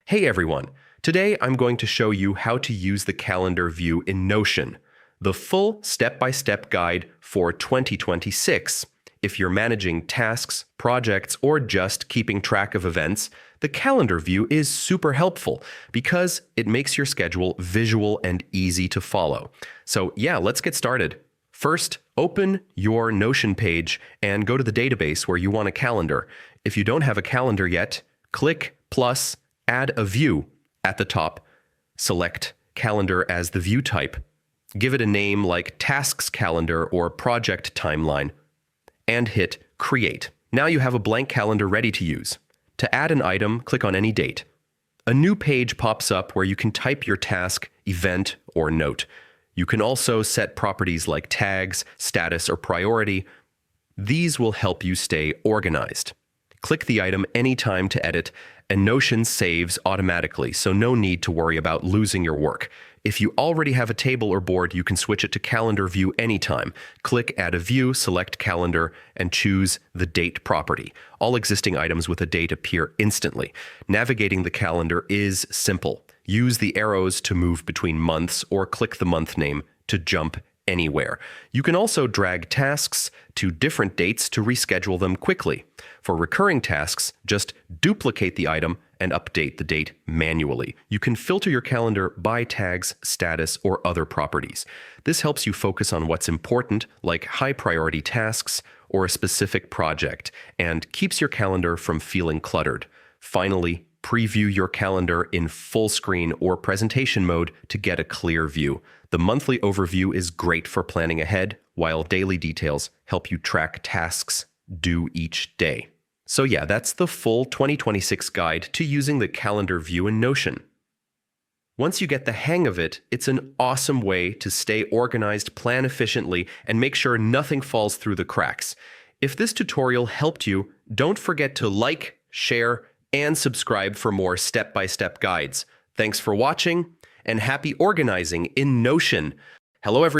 Hey everyone! Today I'm going to show you how to use the calendar view in Notion, the full step-by-step guide for 2026. If you're managing tasks, projects, or just keeping track of events, the calendar view is super helpful because it makes your schedule visual and easy to follow. So yeah, let's get started. First, open your Notion page and go to the database where you want a calendar. If you don't have a calendar yet, click plus Add a view at the top. Select Calendar as the view type. Give it a name like Tasks Calendar or Project Timeline, and hit Create. Now you have a blank calendar ready to use. To add an item, click on any date. A new page pops up where you can type your task, event, or note. You can also set properties like tags, status, or priority. These will help you stay organized. Click the item anytime to edit, and Notion saves automatically, so no need to worry about losing your work. If you already have a table or board, you can switch it to Calendar View anytime. Click Add a View, select Calendar, and choose the Date property. All existing items with a date appear instantly. Navigating the calendar is simple. Use the arrows to move between months, or click the month name to jump anywhere. You can also drag tasks to different dates to reschedule them quickly. For recurring tasks, just duplicate the item and update the date manually. You can filter your calendar by tags, status, or other properties. This helps you focus on what's important, like high-priority tasks or a specific project, and keeps your calendar from feeling cluttered. Finally, preview your calendar in full screen or presentation mode to get a clear view. The monthly overview is great for planning ahead, while daily details help you track tasks due each day. So yeah, that's the full 2026 guide to using the calendar view in Notion. Once you get the hang of it, it's an awesome way to stay organized, plan efficiently, and make sure nothing falls through the cracks. If this tutorial helped you, don't forget to like, share, and subscribe for more step-by-step guides. Thanks for watching, and happy organizing in Notion. Hello, everyone.